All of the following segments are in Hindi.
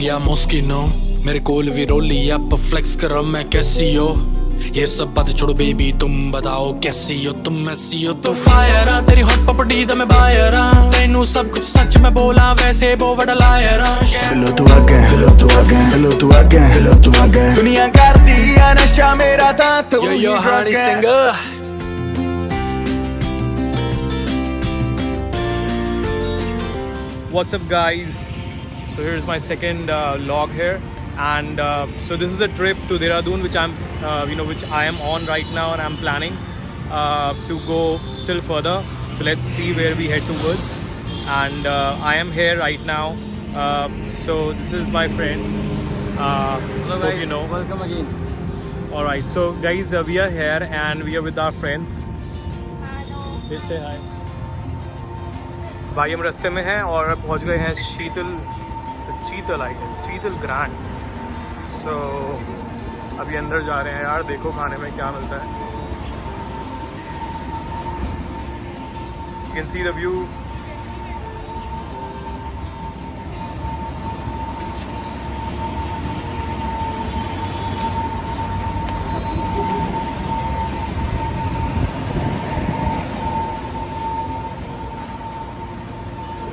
या मोस्किनो मेरे कोल भी रोली आप फ्लेक्स करो मैं कैसी हो ये सब बातें छोड़ो बेबी तुम बताओ कैसी हो तुम ऐसी हो तो फायर तेरी हॉट पपड़ी दा मैं बायर तेनू सब कुछ सच मैं बोला वैसे वो बड़ा लायर हेलो तू आ गया हेलो तू आ गया हेलो तू आ गया हेलो तू आ गया दुनिया करती है नशा मेरा था तू यो ही यो हनी drug है। Singer What's up guys, so here's my second log here, and so this is a trip to Dehradun which which I am on right now, and I'm planning to go still further. So let's see where we head towards, and I am here right now. So this is my friend. Hello Hope guys, you know. welcome again. Alright, so guys, we are here and we are with our friends. Let's say hi. भाई हम रास्ते में हैं और पहुंच गए हैं शीतल ग्रैंड। सो अभी अंदर जा रहे हैं यार, देखो खाने में क्या मिलता है। You can see the view.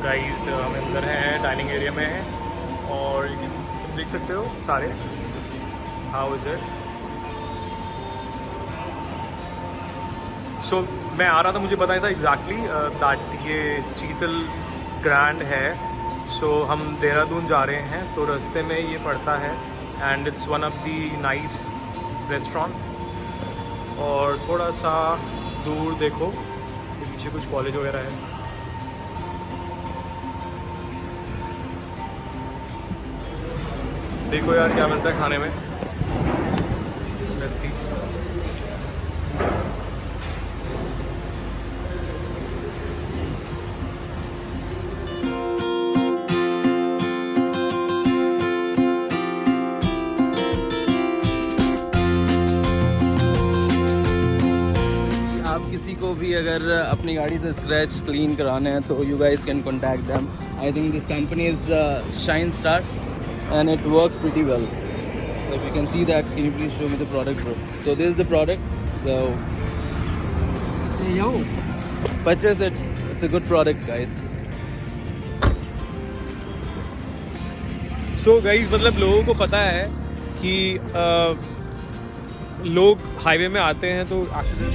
Guys हम अंदर हैं, डाइनिंग एरिया में हैं और तुम देख सकते हो सारे। How is it? सो मैं आ रहा था, मुझे पता नहीं था एग्जैक्टली दैट ये शीतल ग्रैंड है। सो हम देहरादून जा रहे हैं तो रास्ते में ये पड़ता है and it's one of the nice restaurant. और थोड़ा सा दूर देखो, ये पीछे कुछ कॉलेज वगैरह है। देखो यार क्या मिलता है खाने में। Let's see. आप किसी को भी अगर अपनी गाड़ी से स्क्रैच क्लीन कराना है तो you guys can contact them. I think this company is shine star and it works pretty well. So if you can see that, can you please show me the product, bro? So this is the product. So yo, purchase it. It's a good product, guys. So guys मतलब लोगों को पता है कि लोग हाईवे में आते हैं तो accident.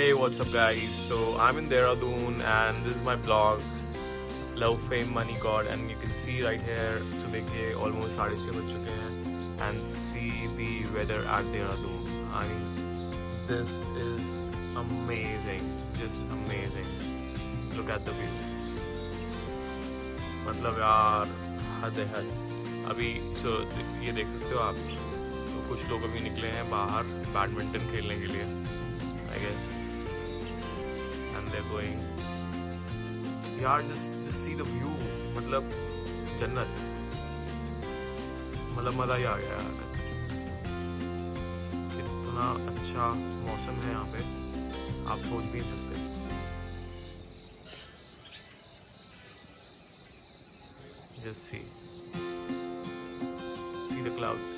Hey, what's up guys? So I'm in Dehradun and this is my blog, Love, Fame, Money, God, and you can see right here, so देखिए almost 6:30 बज चुके हैं and see the weather at Dehradun. I mean, this is amazing, just amazing. Look at the view. मतलब यार हद है हद। अभी so ये देख सकते हो आप, तो कुछ लोग अभी निकले हैं बाहर बैडमिंटन खेलने के लिए, I guess. And they're going, यार just see the view, मतलब जन्नत, मतलब मज़ा ही आ गया यार। इतना अच्छा मौसम है यहाँ पे, आप सोच भी नहीं सकते। Just see the clouds.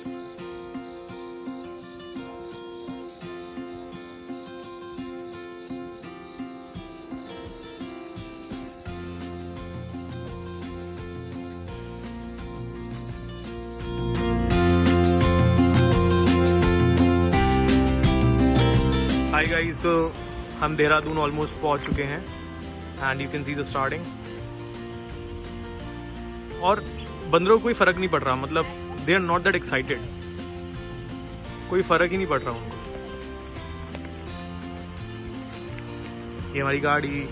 Hi guys, तो हम देहरादून ऑलमोस्ट पहुंच चुके हैं and you can see the starting. और बंदरों को कोई फ़र्क नहीं पड़ रहा, मतलब they are not that excited, कोई फ़र्क ही नहीं पड़ रहा उनको। ये हमारी गाड़ी,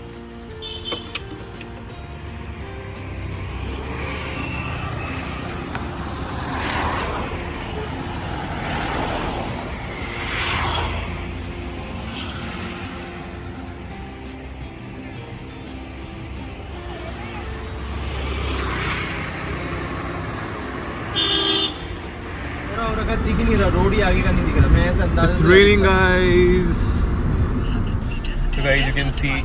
अंधेरा हो रखा, दिख नहीं रहा, रोड ही आगे का नहीं दिख रहा। मैं ऐसा अंदाजा It's raining, guys. So guys, you can see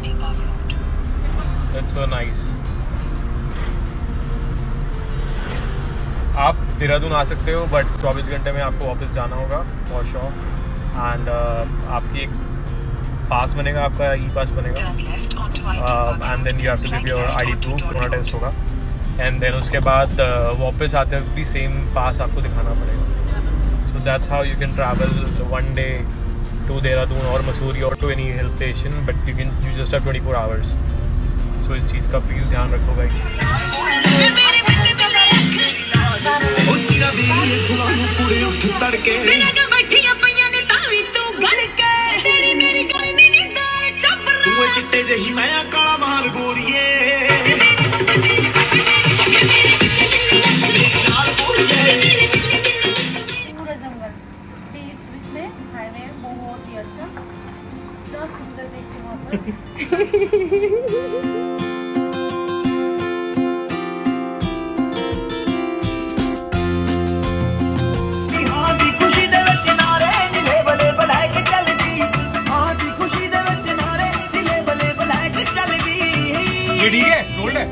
that's so nice. आप देहरादून आ सकते हो, बट 24 घंटे में आपको वापस जाना होगा फॉर श्योर। एंड आपकी एक पास बनेगा, आपका ई पास बनेगा, and then you have to give your ID proof, corona test होगा, एंड देन उसके बाद वापस आते वक्त भी सेम पास आपको दिखाना पड़ेगा। So that's how you can travel one day to Dehradun और मसूरी और to any hill station, but you just have 24 hours. So इस चीज़ का प्लीज़ ध्यान रखो भाई। चिट्टे जही मैं काला माल गोरिए पूरा जंगल बीच में हाईवे बहुत ही अच्छा, 10 किलोमीटर देख के वहाँ पर। ये ठीक है, गोल्ड है।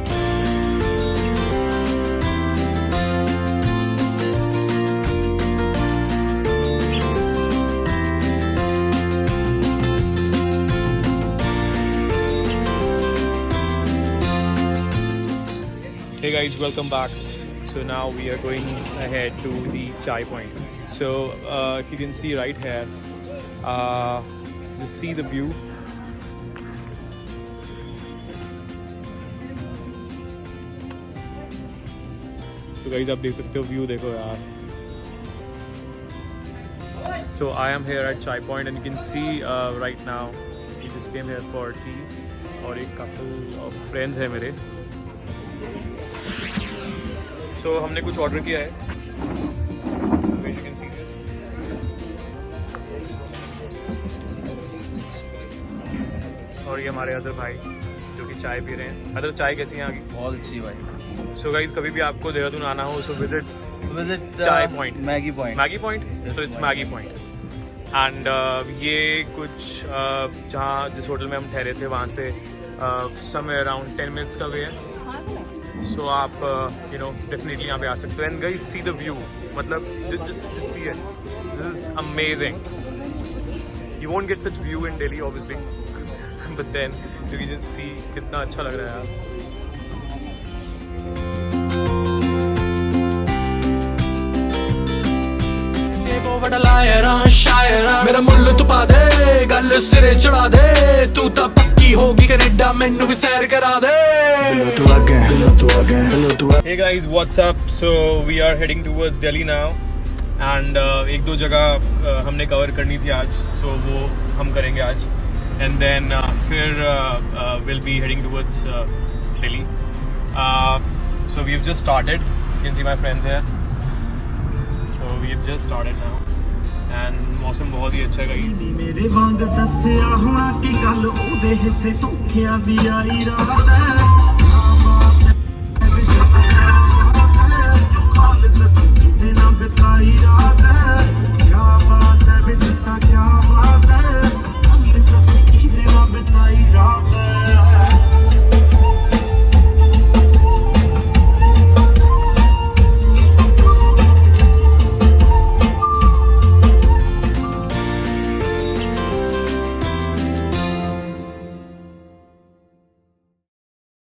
Hey guys, welcome back. So now we are going ahead to the chai point. So if you can see right here, just see the view. तो गाइस आप देख सकते हो, व्यू देखो यार। So I am here at Chai Point and you can see right now we just came here for tea और एक couple of friends है मेरे। So हमने कुछ ऑर्डर किया है, so you can see this। और ये हमारे अजहर भाई जो कि चाय पी रहे हैं। अदर चाय कैसी है यहाँ की? बहुत अच्छी भाई। सो गाइस कभी भी आपको देहरादून आना हो सो विजिट चाय पॉइंट, मैगी पॉइंट तो इट्स मैगी पॉइंट। एंड ये कुछ जहाँ जिस होटल में हम ठहरे थे वहाँ से समवेयर अराउंड 10 मिनट्स का वे है। सो आप यू नो डेफिनेटली यहाँ पे आ सकते हो। And guys see the view, मतलब just see it, this is amazing. You won't get such view in Delhi obviously but then you can just see कितना अच्छा लग रहा है यार। मेरा मुल्ल तू पा दे, गल सिरे चढ़ा दे, तू ता पक्की होगी कनेडा, मैनू भी सैर करा दे। Hey guys, what's up? So we are heading towards Delhi now and एक दो जगह हमने कवर करनी थी आज, so वो हम करेंगे आज, and then फिर we'll be heading towards Delhi. So we've just started. You can see my friends here. So we've just started now. And मौसम बहुत ही अच्छा है गाइस। मेरे वांग दसिया होना कि गल ओदे हिस्से धोखियां दी आई रात है, जो खाल नसीब ने ना बिताई रात